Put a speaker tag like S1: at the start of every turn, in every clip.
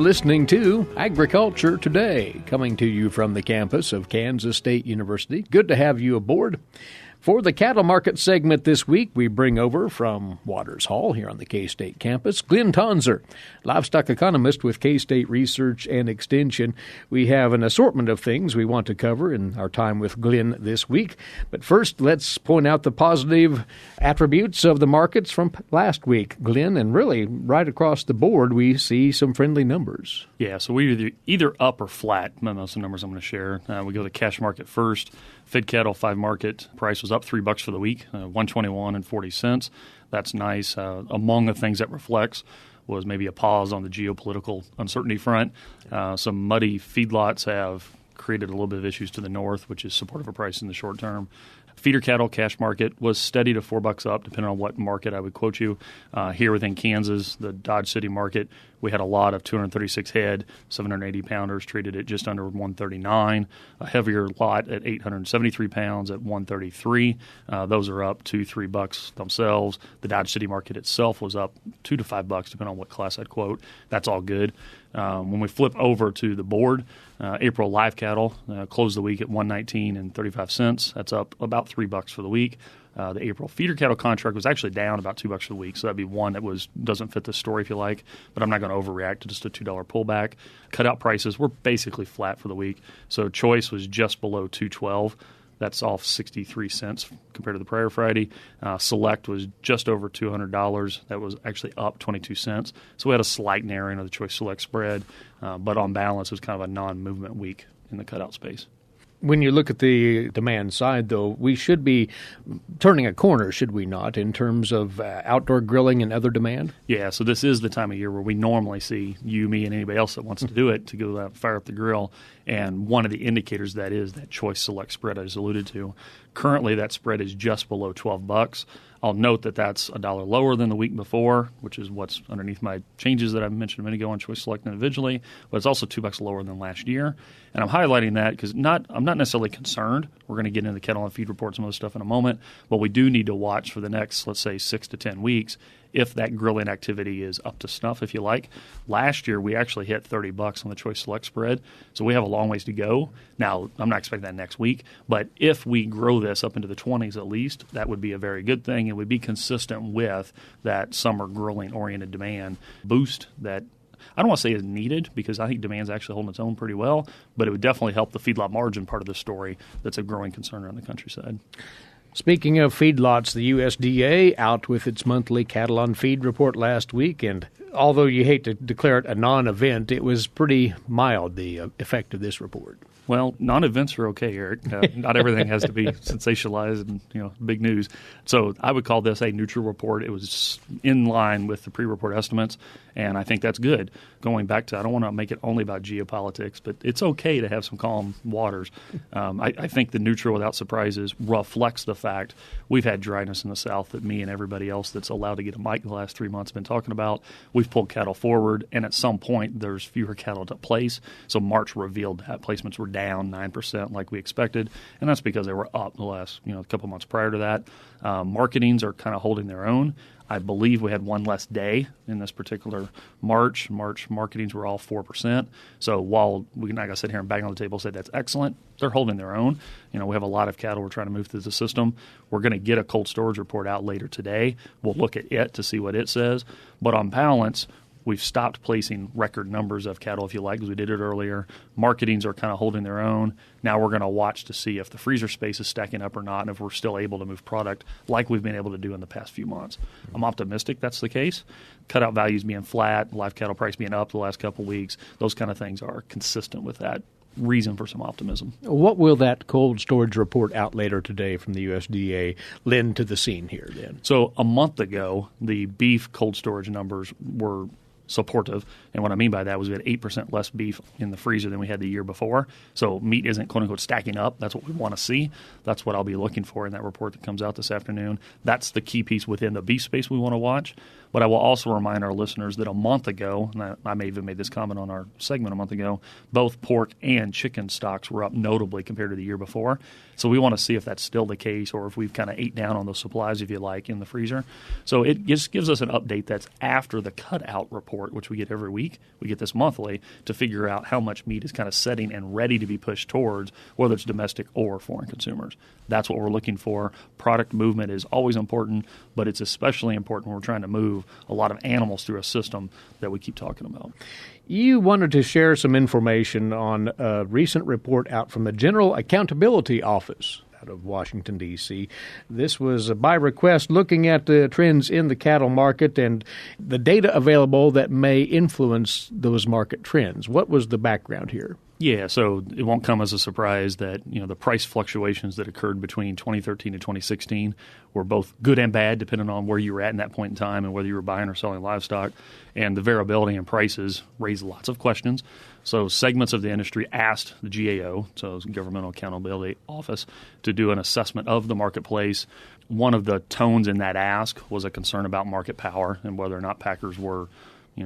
S1: listening to Agriculture Today, coming to you from the campus of Kansas State University. Good to have you aboard. For the cattle market segment this week, we bring over from Waters Hall here on the K-State campus, Glynn Tonsor, livestock economist with K-State Research and Extension. We have an assortment of things we want to cover in our time with Glynn this week. But first, let's point out the positive attributes of the markets from last week, Glynn, and really right across the board, we see some friendly numbers.
S2: Yeah, so we're either up or flat, most of the numbers I'm going to share. We go to the cash market first. Fed cattle 5 market price was up $3 for the week, $121.40. That's nice. Among the things that reflects was maybe a pause on the geopolitical uncertainty front. Some muddy feedlots have created a little bit of issues to the north, which is supportive of price in the short term. Feeder cattle cash market was steady to $4 up, depending on what market I would quote you. Here within Kansas, the Dodge City market, we had a lot of 236 head, 780 pounders traded at just under 139. A heavier lot at 873 pounds at 133. Those are up $2-3 themselves. The Dodge City market itself was up $2 to $5, depending on what class I'd quote. That's all good. When we flip over to the board, April live cattle closed the week at $119.35. That's up about $3 for the week. The April feeder cattle contract was actually down about $2 for the week, so that'd be one that doesn't fit the story if you like, but I'm not going to overreact to just a $2 pullback. Cutout prices were basically flat for the week, so choice was just below $212. That's off 63 cents compared to the prior Friday. Select was just over $200. That was actually up 22 cents. So we had a slight narrowing of the choice select spread, but on balance, it was kind of a non-movement week in the cutout space.
S1: When you look at the demand side, though, we should be turning a corner, should we not, in terms of outdoor grilling and other demand? Yeah,
S2: so this is the time of year where we normally see you, me, and anybody else that wants to do it to go out and fire up the grill. And one of the indicators of that is that choice select spread I just alluded to. Currently, that spread is just below $12. I'll note that that's $1 lower than the week before, which is what's underneath my changes that I mentioned a minute ago on choice select individually, but it's also $2 lower than last year. And I'm highlighting that because I'm not necessarily concerned. We're going to get into the cattle and feed reports and other stuff in a moment, but we do need to watch for the next, let's say, 6 to 10 weeks if that grilling activity is up to snuff, if you like. Last year, we actually hit $30 on the choice select spread, so we have a long ways to go. Now, I'm not expecting that next week, but if we grow this up into the 20s at least, that would be a very good thing. It would be consistent with that summer grilling-oriented demand boost that I don't want to say is needed because I think demand's actually holding its own pretty well, but it would definitely help the feedlot margin part of the story that's a growing concern around the countryside.
S1: Speaking of feedlots, the USDA out with its monthly cattle on feed report last week, and although you hate to declare it a non-event, it was pretty mild, the effect of this report.
S2: Well, non-events are okay, Eric. Not everything has to be sensationalized and big news. So I would call this a neutral report. It was in line with the pre-report estimates, and I think that's good. Going back to, I don't want to make it only about geopolitics, but it's okay to have some calm waters. I think the neutral without surprises reflects the fact we've had dryness in the South that me and everybody else that's allowed to get a mic the last 3 months have been talking about. We've pulled cattle forward, and at some point there's fewer cattle to place. So March revealed that placements were down 9% like we expected, and that's because they were up the last couple months prior to that. Marketings are kind of holding their own. I believe we had one less day in this particular March. March marketings were all 4%. So while we're not going to sit here and bang on the table and say that's excellent, they're holding their own. We have a lot of cattle we're trying to move through the system. We're going to get a cold storage report out later today. We'll look at it to see what it says. But on balance, we've stopped placing record numbers of cattle, if you like, because we did it earlier. Marketings are kind of holding their own. Now we're going to watch to see if the freezer space is stacking up or not and if we're still able to move product like we've been able to do in the past few months. I'm optimistic that's the case. Cutout values being flat, live cattle price being up the last couple of weeks, those kind of things are consistent with that reason for some optimism.
S1: What will that cold storage report out later today from the USDA lend to the scene here then?
S2: So a month ago, the beef cold storage numbers were supportive. And what I mean by that was we had 8% less beef in the freezer than we had the year before. So meat isn't, quote unquote, stacking up. That's what we want to see. That's what I'll be looking for in that report that comes out this afternoon. That's the key piece within the beef space we want to watch. But I will also remind our listeners that a month ago, and I may have even made this comment on our segment a month ago, both pork and chicken stocks were up notably compared to the year before. So we want to see if that's still the case or if we've kind of ate down on those supplies, if you like, in the freezer. So it just gives us an update that's after the cutout report, which we get every week. We get this monthly to figure out how much meat is kind of setting and ready to be pushed towards, whether it's domestic or foreign consumers. That's what we're looking for. Product movement is always important, but it's especially important when we're trying to move a lot of animals through a system that we keep talking about.
S1: You wanted to share some information on a recent report out from the General Accountability Office out of Washington, D.C. This was by request looking at the trends in the cattle market and the data available that may influence those market trends. What was the background here?
S2: Yeah, so it won't come as a surprise that the price fluctuations that occurred between 2013 and 2016 were both good and bad, depending on where you were at in that point in time and whether you were buying or selling livestock. And the variability in prices raised lots of questions. So segments of the industry asked the GAO, so the Governmental Accountability Office, to do an assessment of the marketplace. One of the tones in that ask was a concern about market power and whether or not packers were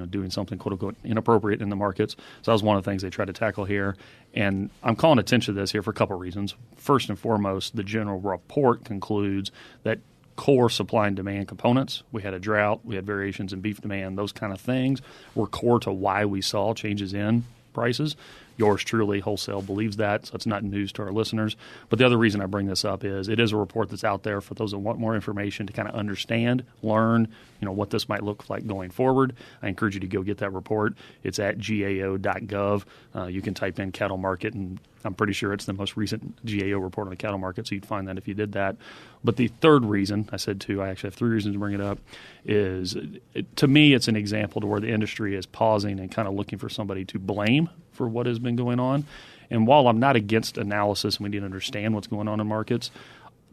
S2: doing something quote-unquote inappropriate in the markets. So that was one of the things they tried to tackle here. And I'm calling attention to this here for a couple of reasons. First and foremost, the general report concludes that core supply and demand components, we had a drought, we had variations in beef demand, those kind of things were core to why we saw changes in prices. Yours truly, wholesale, believes that, so it's not news to our listeners. But the other reason I bring this up is it is a report that's out there for those that want more information to kind of understand, learn, what this might look like going forward. I encourage you to go get that report. It's at gao.gov. You can type in cattle market, and I'm pretty sure it's the most recent GAO report on the cattle market, so you'd find that if you did that. But the third reason, I said two, I actually have three reasons to bring it up, is to me it's an example to where the industry is pausing and kind of looking for somebody to blame for what has been going on. And while I'm not against analysis and we need to understand what's going on in markets,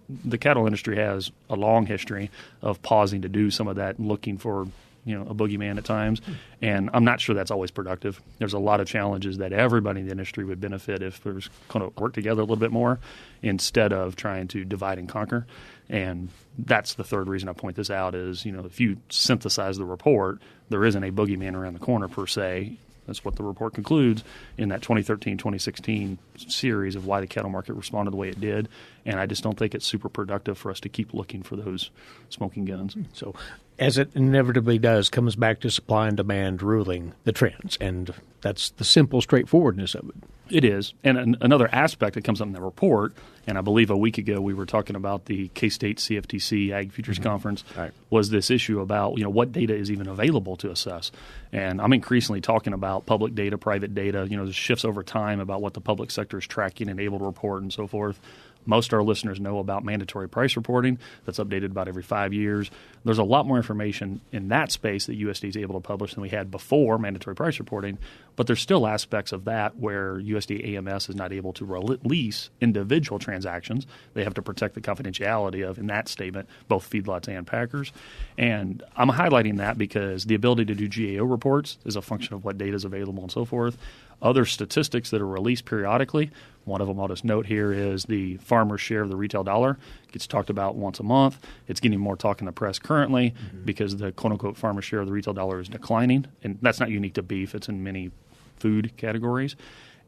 S2: the cattle industry has a long history of pausing to do some of that and looking for a boogeyman at times. And I'm not sure that's always productive. There's a lot of challenges that everybody in the industry would benefit if there's kind of work together a little bit more instead of trying to divide and conquer. And that's the third reason I point this out is, if you synthesize the report, there isn't a boogeyman around the corner per se. That's what the report concludes in that 2013-2016 series of why the cattle market responded the way it did. And I just don't think it's super productive for us to keep looking for those smoking guns.
S1: So as it inevitably does, comes back to supply and demand ruling the trends. And that's the simple straightforwardness of it.
S2: It is. And another aspect that comes up in the report, and I believe a week ago we were talking about the K-State CFTC Ag Futures Conference,
S1: right,
S2: was this issue about what data is even available to assess. And I'm increasingly talking about public data, private data, there's shifts over time about what the public sector is tracking and able to report and so forth. Most of our listeners know about mandatory price reporting. That's updated about every 5 years. There's a lot more information in that space that USDA is able to publish than we had before mandatory price reporting, but there's still aspects of that where USDA AMS is not able to release individual transactions. They have to protect the confidentiality of, in that statement, both feedlots and packers. And I'm highlighting that because the ability to do GAO reports is a function of what data is available and so forth. Other statistics that are released periodically, one of them I'll just note here is the farmer's share of the retail dollar. It gets talked about once a month. It's getting more talk in the press currently because the quote-unquote farmer's share of the retail dollar is declining. And that's not unique to beef. It's in many food categories.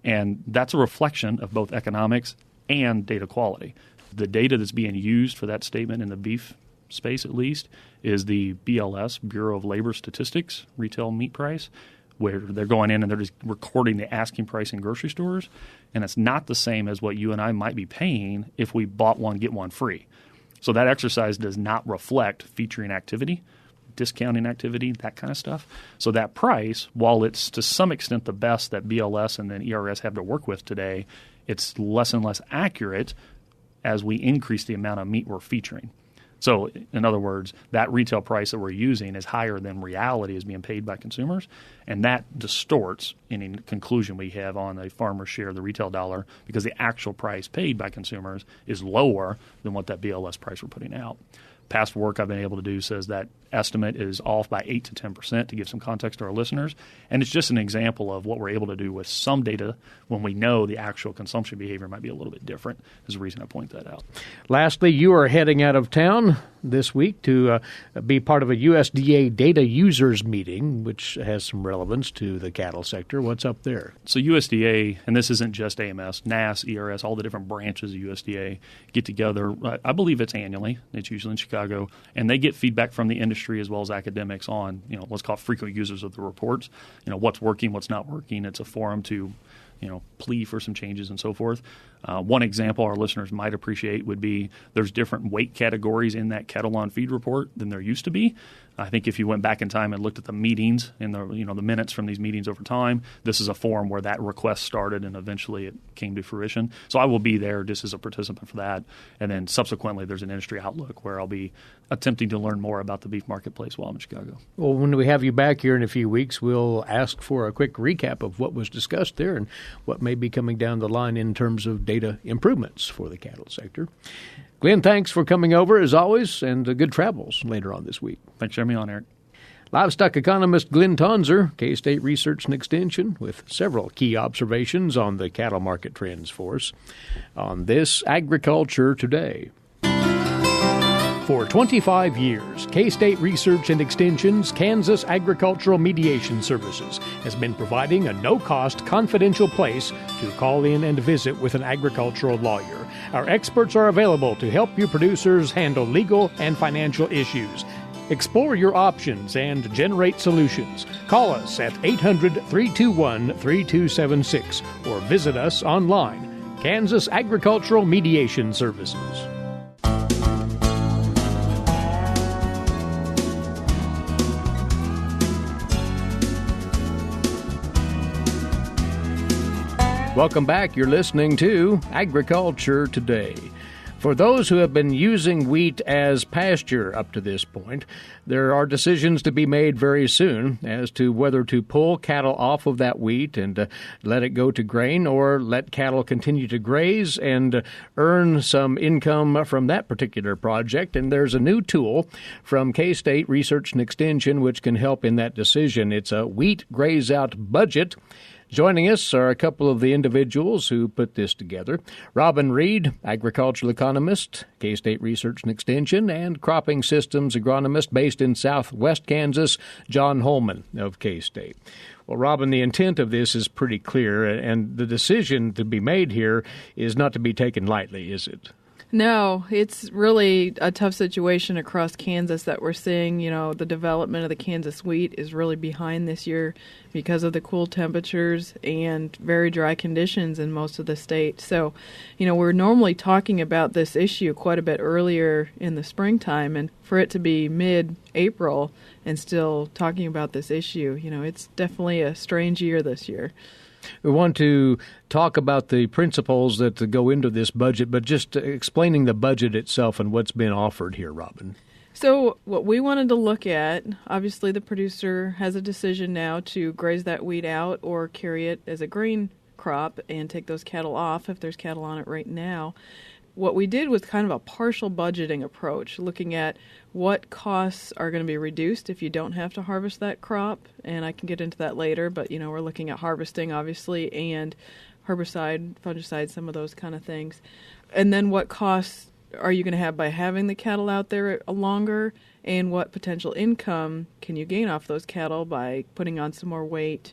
S2: And that's a reflection of both economics and data quality. The data that's being used for that statement in the beef space, at least, is the BLS, Bureau of Labor Statistics, retail meat price, where they're going in and they're just recording the asking price in grocery stores. And it's not the same as what you and I might be paying if we bought one, get one free. So that exercise does not reflect featuring activity, discounting activity, that kind of stuff. So that price, while it's to some extent the best that BLS and then ERS have to work with today, it's less and less accurate as we increase the amount of meat we're featuring. So, in other words, that retail price that we're using is higher than reality is being paid by consumers, and that distorts any conclusion we have on a farmer's share of the retail dollar because the actual price paid by consumers is lower than what that BLS price we're putting out. Past work I've been able to do says that estimate is off by 8 to 10% to give some context to our listeners. And it's just an example of what we're able to do with some data when we know the actual consumption behavior might be a little bit different is the reason I point that out.
S1: Lastly, you are heading out of town this week to be part of a USDA data users meeting, which has some relevance to the cattle sector. What's up there?
S2: So USDA, and this isn't just AMS, NASS, ERS, all the different branches of USDA get together. I believe it's annually. It's usually in Chicago, and they get feedback from the industry as well as academics on, what's called frequent users of the reports. What's working, what's not working. It's a forum to plea for some changes and so forth. One example our listeners might appreciate would be there's different weight categories in that cattle on feed report than there used to be. I think if you went back in time and looked at the meetings and the minutes from these meetings over time, this is a forum where that request started and eventually it came to fruition. So I will be there just as a participant for that. And then subsequently there's an industry outlook where I'll be attempting to learn more about the beef marketplace while I'm in Chicago.
S1: Well, when we have you back here in a few weeks, we'll ask for a quick recap of what was discussed there and what may be coming down the line in terms of data improvements for the cattle sector. Glynn, thanks for coming over as always, and good travels later on this week.
S2: Thanks for having me on, Eric.
S1: Livestock economist Glynn Tonsor, K-State Research and Extension, with several key observations on the cattle market trends for us on this Agriculture Today. For 25 years, K-State Research and Extension's Kansas Agricultural Mediation Services has been providing a no-cost, confidential place to call in and visit with an agricultural lawyer. Our experts are available to help you producers handle legal and financial issues. Explore your options and generate solutions. Call us at 800-321-3276 or visit us online. Kansas Agricultural Mediation Services. Welcome back. You're listening to Agriculture Today. For those who have been using wheat as pasture up to this point, there are decisions to be made very soon as to whether to pull cattle off of that wheat and let it go to grain or let cattle continue to graze and earn some income from that particular project. And there's a new tool from K-State Research and Extension which can help in that decision. It's a wheat graze out budget. Joining us are a couple of the individuals who put this together. Robin Reid, agricultural economist, K-State Research and Extension, and cropping systems agronomist based in southwest Kansas, John Holman of K-State. Well, Robin, the intent of this is pretty clear, and the decision to be made here is not to be taken lightly, is it?
S3: No, it's really a tough situation across Kansas that we're seeing. The development of the Kansas wheat is really behind this year because of the cool temperatures and very dry conditions in most of the state. So, we're normally talking about this issue quite a bit earlier in the springtime, and for it to be mid-April and still talking about this issue, it's definitely a strange year this year.
S1: We want to talk about the principles that go into this budget, but just explaining the budget itself and what's been offered here, Robin.
S3: So what we wanted to look at, obviously the producer has a decision now to graze that wheat out or carry it as a grain crop and take those cattle off if there's cattle on it right now. What we did was kind of a partial budgeting approach, looking at what costs are going to be reduced if you don't have to harvest that crop, and I can get into that later, but we're looking at harvesting, obviously, and herbicide, fungicide, some of those kind of things. And then what costs are you going to have by having the cattle out there longer, and what potential income can you gain off those cattle by putting on some more weight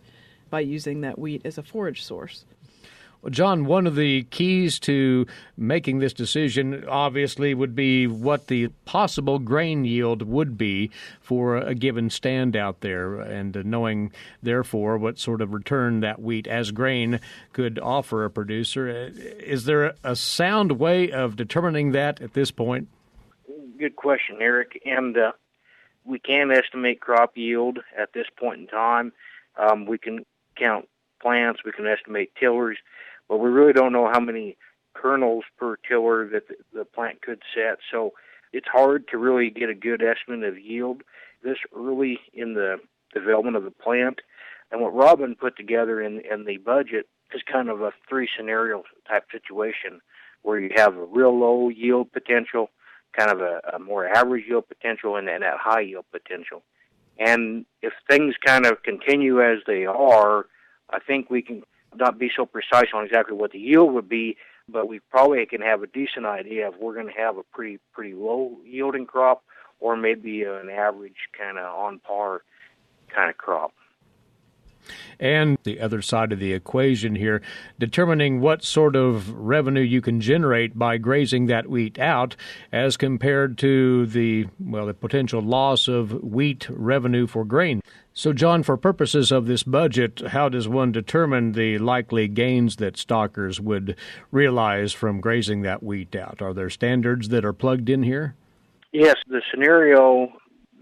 S3: by using that wheat as a forage source.
S1: Well, John, one of the keys to making this decision obviously would be what the possible grain yield would be for a given stand out there, and knowing, therefore, what sort of return that wheat as grain could offer a producer. Is there a sound way of determining that at this point?
S4: Good question, Eric. And we can estimate crop yield at this point in time. We can count plants, we can estimate tillers, but we really don't know how many kernels per tiller that the plant could set. So it's hard to really get a good estimate of yield this early in the development of the plant. And what Robin put together in the budget is kind of a three-scenario type situation where you have a real low yield potential, kind of a more average yield potential, and that high yield potential. And if things kind of continue as they are, I think we can not be so precise on exactly what the yield would be, but we probably can have a decent idea if we're going to have a pretty low yielding crop or maybe an average kind of on par kind of crop.
S1: And the other side of the equation here, determining what sort of revenue you can generate by grazing that wheat out as compared to the potential loss of wheat revenue for grain. So, John, for purposes of this budget, how does one determine the likely gains that stockers would realize from grazing that wheat out? Are there standards that are plugged in here?
S4: Yes, the scenario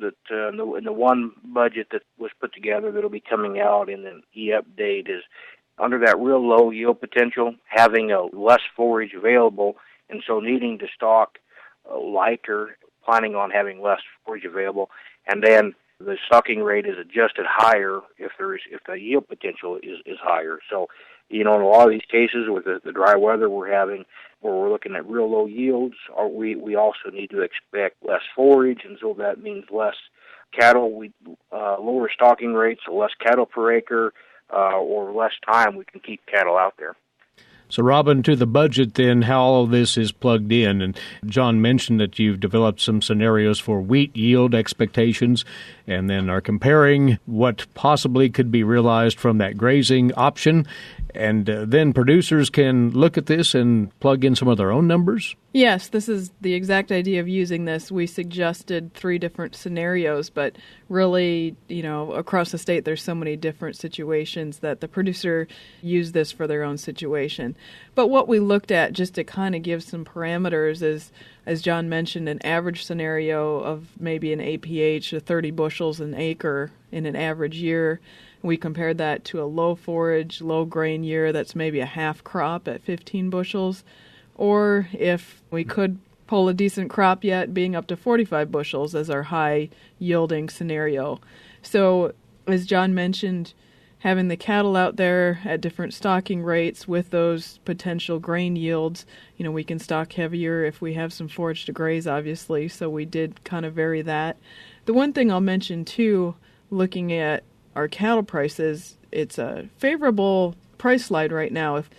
S4: that in the one budget that was put together that'll be coming out in the e-update is under that real low yield potential, having a less forage available, and so needing to stock lighter, planning on having less forage available, and then the stocking rate is adjusted higher if the yield potential is higher. So, in a lot of these cases with the dry weather we're having, where we're looking at real low yields, we also need to expect less forage, and so that means less cattle. We lower stocking rates, so less cattle per acre, or less time we can keep cattle out there.
S1: So, Robin, to the budget then, how all of this is plugged in. And John mentioned that you've developed some scenarios for wheat yield expectations and then are comparing what possibly could be realized from that grazing option. And then producers can look at this and plug in some of their own numbers?
S3: Yes, this is the exact idea of using this. We suggested 3 different scenarios, but really, across the state, there's so many different situations that the producer used this for their own situation. But what we looked at, just to kind of give some parameters, is, as John mentioned, an average scenario of maybe an APH of 30 bushels an acre in an average year. We compared that to a low forage, low grain year that's maybe a half crop at 15 bushels. Or if we could pull a decent crop yet, being up to 45 bushels as our high yielding scenario. So, as John mentioned, having the cattle out there at different stocking rates with those potential grain yields, we can stock heavier if we have some forage to graze, obviously. So we did kind of vary that. The one thing I'll mention, too, looking at our cattle prices, it's a favorable price slide right now. If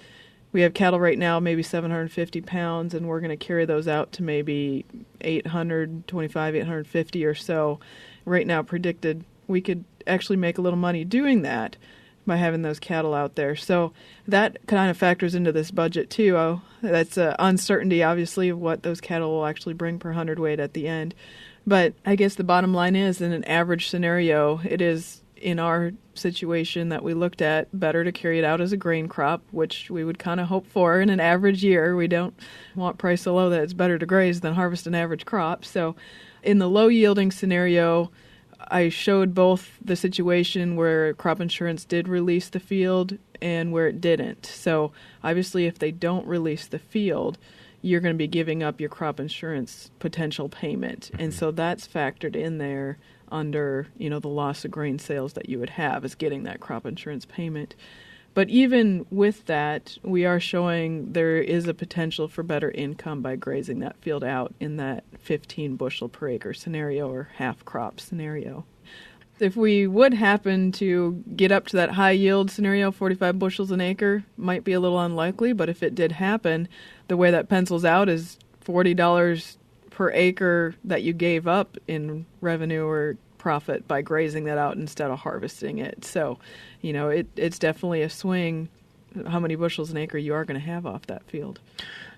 S3: we have cattle right now, maybe 750 pounds, and we're going to carry those out to maybe 825, 850 or so. Right now predicted, we could actually make a little money doing that by having those cattle out there. So that kind of factors into this budget too. That's uncertainty, obviously, of what those cattle will actually bring per hundredweight at the end. But I guess the bottom line is, in an average scenario, it is, in our situation that we looked at, better to carry it out as a grain crop, which we would kind of hope for in an average year. We don't want price so low that it's better to graze than harvest an average crop. So in the low yielding scenario, I showed both the situation where crop insurance did release the field and where it didn't. So obviously if they don't release the field, you're going to be giving up your crop insurance potential payment. And so that's factored in there under, the loss of grain sales that you would have is getting that crop insurance payment. But even with that, we are showing there is a potential for better income by grazing that field out in that 15 bushel per acre scenario or half crop scenario. If we would happen to get up to that high yield scenario, 45 bushels an acre, might be a little unlikely, but if it did happen, the way that pencils out is $40 per acre that you gave up in revenue or profit by grazing that out instead of harvesting it. So, it's definitely a swing how many bushels an acre you are going to have off that field.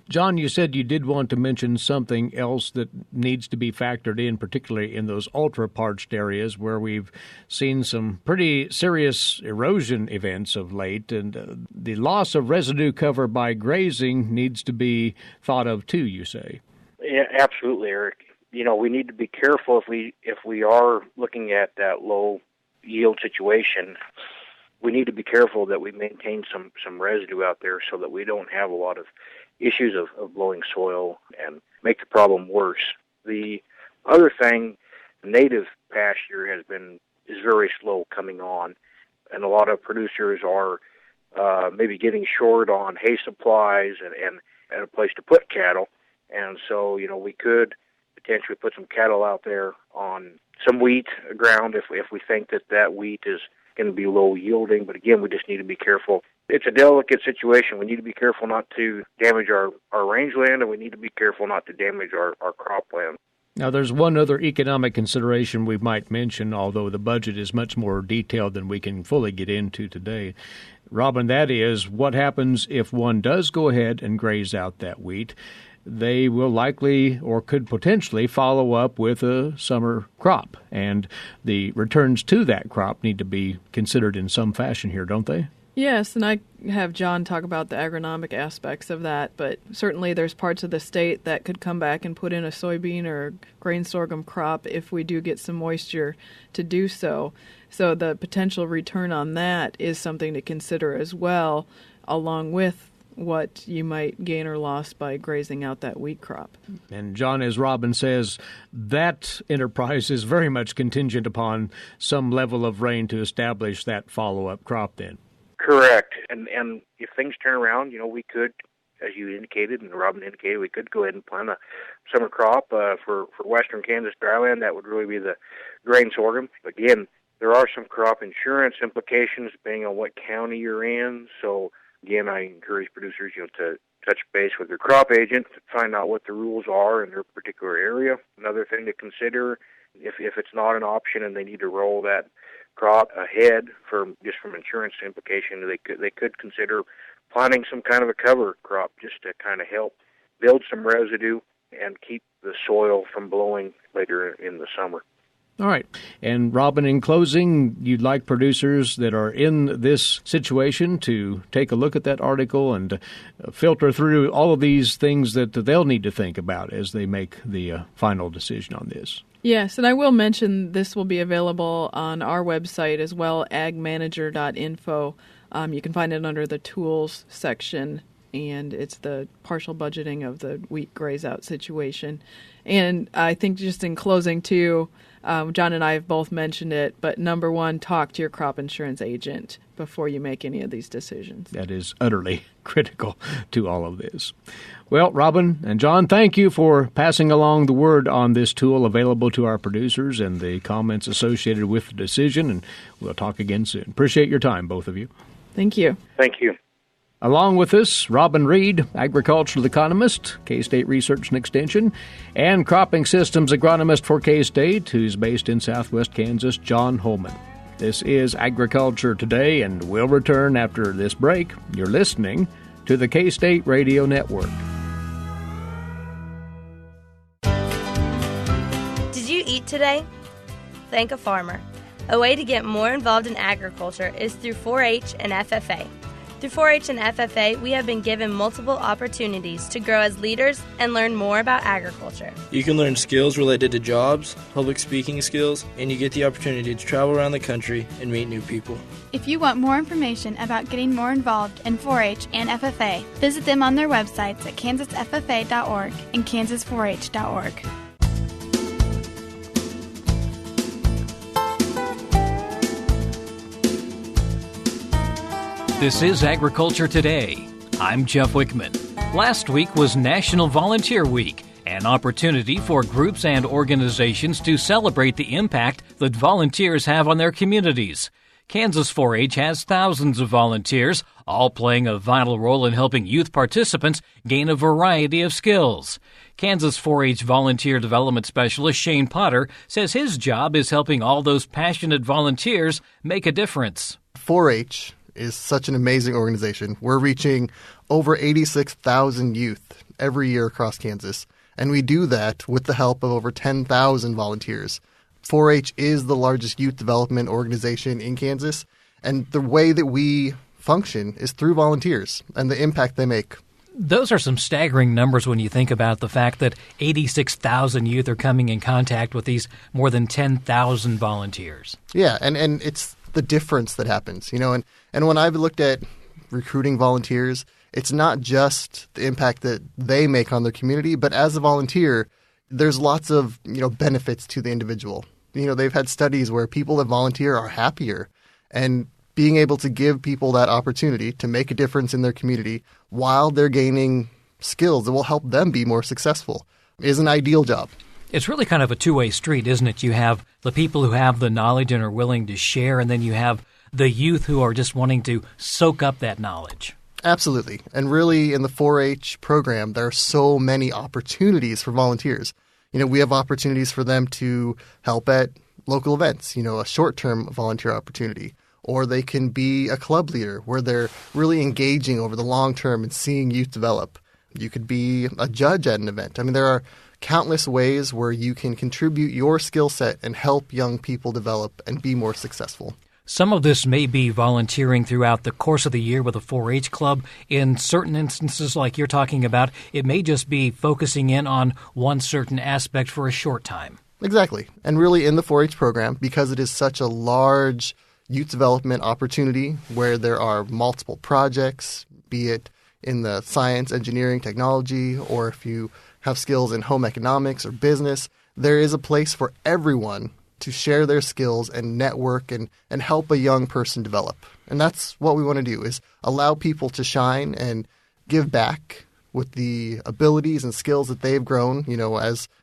S1: John, you said you did want to mention something else that needs to be factored in, particularly in those ultra-parched areas where we've seen some pretty serious erosion events of late, and the loss of residue cover by grazing needs to be thought of too, you say.
S4: Yeah, absolutely, Eric. We need to be careful if we are looking at that low yield situation. We need to be careful that we maintain some residue out there so that we don't have a lot of issues of blowing soil and make the problem worse. The other thing, native pasture is very slow coming on, and a lot of producers are maybe getting short on hay supplies and a place to put cattle. And so, we could potentially put some cattle out there on some wheat ground if we think that wheat is going to be low yielding. But again, we just need to be careful It's a delicate situation. We need to be careful not to damage our rangeland, and we need to be careful not to damage our cropland.
S1: Now, there's one other economic consideration we might mention, although the budget is much more detailed than we can fully get into today. Robin, that is, what happens if one does go ahead and graze out that wheat? They will likely or could potentially follow up with a summer crop, and the returns to that crop need to be considered in some fashion here, don't they?
S3: Yes, and I have John talk about the agronomic aspects of that, but certainly there's parts of the state that could come back and put in a soybean or grain sorghum crop if we do get some moisture to do so. So the potential return on that is something to consider as well, along with what you might gain or loss by grazing out that wheat crop.
S1: And John, as Robin says, that enterprise is very much contingent upon some level of rain to establish that follow-up crop then.
S4: Correct. And if things turn around, we could, as you indicated and Robin indicated, we could go ahead and plant a summer crop for western Kansas dryland. That would really be the grain sorghum. Again, there are some crop insurance implications depending on what county you're in. So, again, I encourage producers, to touch base with their crop agent to find out what the rules are in their particular area. Another thing to consider, if it's not an option and they need to roll that crop ahead from insurance implication, they could consider planting some kind of a cover crop just to kind of help build some residue and keep the soil from blowing later in the summer.
S1: All right. And Robin, in closing, you'd like producers that are in this situation to take a look at that article and filter through all of these things that they'll need to think about as they make the final decision on this.
S3: Yes, and I will mention this will be available on our website as well, agmanager.info. You can find it under the tools section, and it's the partial budgeting of the wheat graze out situation. And I think just in closing, too, John and I have both mentioned it, but number one, talk to your crop insurance agent before you make any of these decisions.
S1: That is utterly critical to all of this. Well, Robin and John, thank you for passing along the word on this tool available to our producers and the comments associated with the decision, and we'll talk again soon. Appreciate your time, both of you.
S3: Thank you.
S4: Thank you.
S1: Along with us, Robin Reid, agricultural economist, K-State Research and Extension, and cropping systems agronomist for K-State, who's based in southwest Kansas, John Holman. This is Agriculture Today, and we'll return after this break. You're listening to the K-State Radio Network.
S5: Did you eat today? Thank a farmer. A way to get more involved in agriculture is through 4-H and FFA. Through 4-H and FFA, we have been given multiple opportunities to grow as leaders and learn more about agriculture.
S6: You can learn skills related to jobs, public speaking skills, and you get the opportunity to travel around the country and meet new people.
S7: If you want more information about getting more involved in 4-H and FFA, visit them on their websites at kansasffa.org and kansas4h.org.
S8: This is Agriculture Today. I'm Jeff Wickman. Last week was National Volunteer Week, an opportunity for groups and organizations to celebrate the impact that volunteers have on their communities. Kansas 4-H has thousands of volunteers, all playing a vital role in helping youth participants gain a variety of skills. Kansas 4-H Volunteer Development Specialist Shane Potter says his job is helping all those passionate volunteers make a difference.
S9: 4-H is such an amazing organization. We're reaching over 86,000 youth every year across Kansas, and we do that with the help of over 10,000 volunteers. 4-H is the largest youth development organization in Kansas, and the way that we function is through volunteers and the impact they make.
S8: Those are some staggering numbers when you think about the fact that 86,000 youth are coming in contact with these more than 10,000 volunteers.
S9: Yeah, and it's the difference that happens, and when I've looked at recruiting volunteers, it's not just the impact that they make on their community, but as a volunteer, there's lots of, benefits to the individual. They've had studies where people that volunteer are happier, and being able to give people that opportunity to make a difference in their community while they're gaining skills that will help them be more successful is an ideal job.
S8: It's really kind of a two-way street, isn't it? You have the people who have the knowledge and are willing to share, and then you have the youth who are just wanting to soak up that knowledge.
S9: Absolutely. And really, in the 4-H program, there are so many opportunities for volunteers. We have opportunities for them to help at local events, a short-term volunteer opportunity. Or they can be a club leader where they're really engaging over the long term and seeing youth develop. You could be a judge at an event. There are countless ways where you can contribute your skill set and help young people develop and be more successful.
S8: Some of this may be volunteering throughout the course of the year with a 4-H club. In certain instances, like you're talking about, it may just be focusing in on one certain aspect for a short time.
S9: Exactly. And really in the 4-H program, because it is such a large youth development opportunity where there are multiple projects, be it in the science, engineering, technology, or if you have skills in home economics or business, there is a place for everyone to share their skills and network and help a young person develop. And that's what we want to do, is allow people to shine and give back with the abilities and skills that they've grown.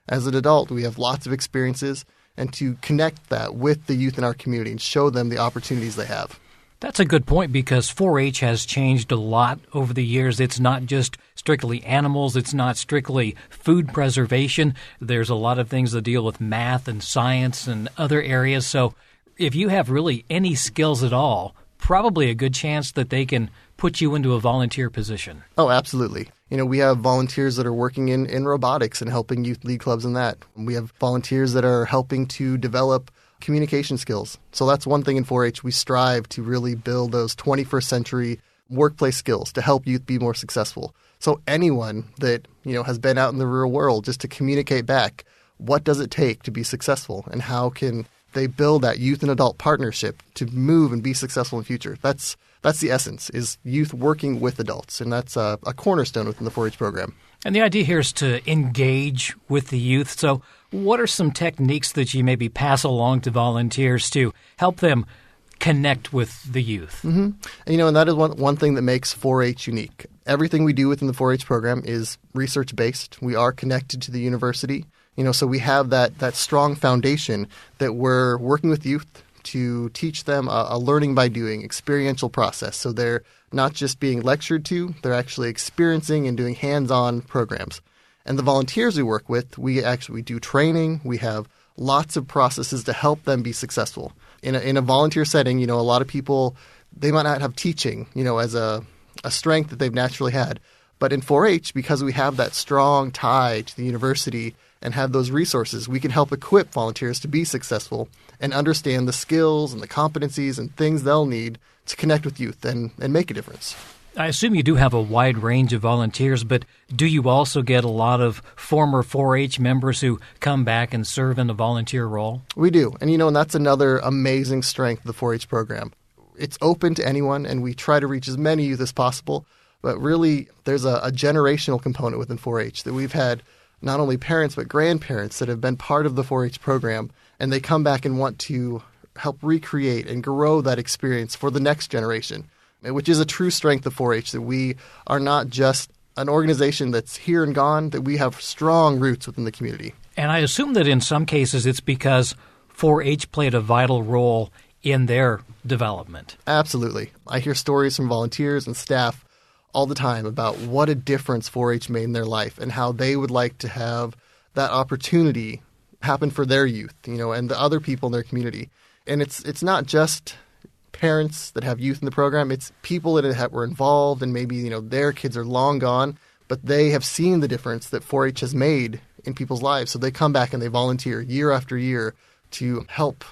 S9: As an adult, we have lots of experiences, and to connect that with the youth in our community and show them the opportunities they have.
S8: That's a good point, because 4-H has changed a lot over the years. It's not just strictly animals. It's not strictly food preservation. There's a lot of things that deal with math and science and other areas. So if you have really any skills at all, probably a good chance that they can put you into a volunteer position.
S9: Oh, absolutely. We have volunteers that are working in robotics and helping youth lead clubs in that. We have volunteers that are helping to develop communication skills. So that's one thing in 4-H. We strive to really build those 21st century workplace skills to help youth be more successful. So anyone that, has been out in the real world, just to communicate back, what does it take to be successful, and how can they build that youth and adult partnership to move and be successful in the future? That's the essence, is youth working with adults, and that's a cornerstone within the 4-H program.
S8: And the idea here is to engage with the youth. So what are some techniques that you maybe pass along to volunteers to help them connect with the youth?
S9: Mm-hmm. And that is one thing that makes 4-H unique. Everything we do within the 4-H program is research-based. We are connected to the university. So we have that strong foundation that we're working with youth to teach them a learning by doing, experiential process. So they're not just being lectured to, they're actually experiencing and doing hands-on programs. And the volunteers we work with, we do training. We have lots of processes to help them be successful. In a volunteer setting, a lot of people, they might not have teaching, as a strength that they've naturally had. But in 4-H, because we have that strong tie to the university and have those resources, we can help equip volunteers to be successful and understand the skills and the competencies and things they'll need to connect with youth and make a difference.
S8: I assume you do have a wide range of volunteers, but do you also get a lot of former 4-H members who come back and serve in a volunteer role?
S9: We do. And that's another amazing strength of the 4-H program. It's open to anyone, and we try to reach as many youth as possible. But really, there's a generational component within 4-H that we've had not only parents but grandparents that have been part of the 4-H program, and they come back and want to help recreate and grow that experience for the next generation, which is a true strength of 4-H, that we are not just an organization that's here and gone, that we have strong roots within the community.
S8: And I assume that in some cases it's because 4-H played a vital role in their development.
S9: Absolutely. I hear stories from volunteers and staff all the time about what a difference 4-H made in their life and how they would like to have that opportunity happen for their youth, and the other people in their community. And it's not just parents that have youth in the program. It's people that were involved, and maybe, their kids are long gone, but they have seen the difference that 4-H has made in people's lives. So they come back and they volunteer year after year to help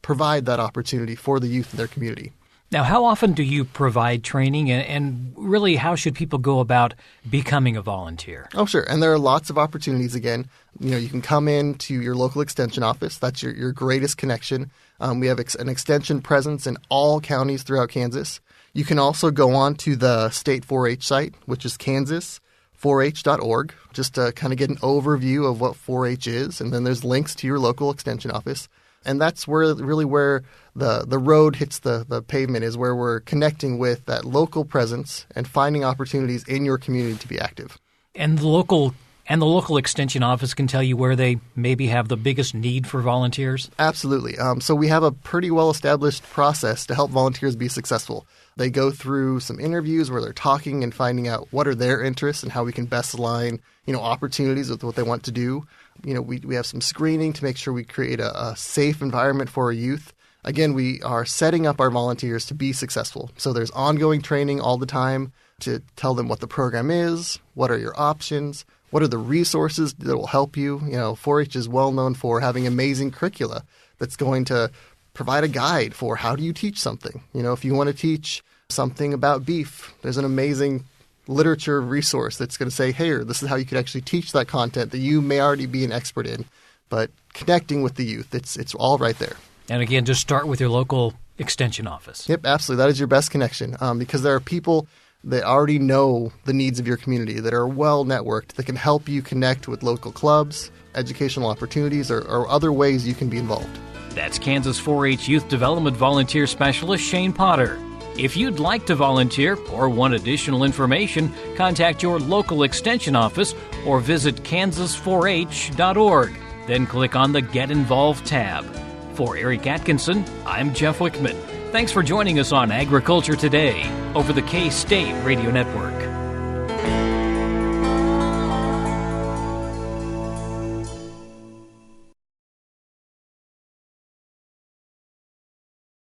S9: provide that opportunity for the youth in their community.
S8: Now, how often do you provide training, and really how should people go about becoming a volunteer?
S9: Oh, sure. And there are lots of opportunities. Again, you can come in to your local extension office. That's your greatest connection. We have an extension presence in all counties throughout Kansas. You can also go on to the state 4-H site, which is kansas4h.org, just to kind of get an overview of what 4-H is. And then there's links to your local extension office. And that's where the road hits the pavement, is where we're connecting with that local presence and finding opportunities in your community to be active.
S8: And the local And the local extension office can tell you where they maybe have the biggest need for volunteers?
S9: Absolutely. So we have a pretty well-established process to help volunteers be successful. They go through some interviews where they're talking and finding out what are their interests and how we can best align, opportunities with what they want to do. We have some screening to make sure we create a safe environment for our youth. Again, we are setting up our volunteers to be successful. So there's ongoing training all the time to tell them what the program is, what are your options, what are the resources that will help you. 4-H is well known for having amazing curricula that's going to provide a guide for how do you teach something. If you want to teach something about beef, there's an amazing literature resource that's going to say, hey, this is how you could actually teach that content that you may already be an expert in. But connecting with the youth, it's all right there.
S8: And again, just start with your local extension office.
S9: Yep, absolutely. That is your best connection because there are people that already know the needs of your community, that are well networked, that can help you connect with local clubs, educational opportunities, or other ways you can be involved.
S8: That's Kansas 4-H Youth Development Volunteer Specialist Shane Potter. If you'd like to volunteer or want additional information, contact your local extension office or visit kansas4h.org. Then click on the Get Involved tab. For Eric Atkinson, I'm Jeff Wickman. Thanks for joining us on Agriculture Today over the K-State Radio Network.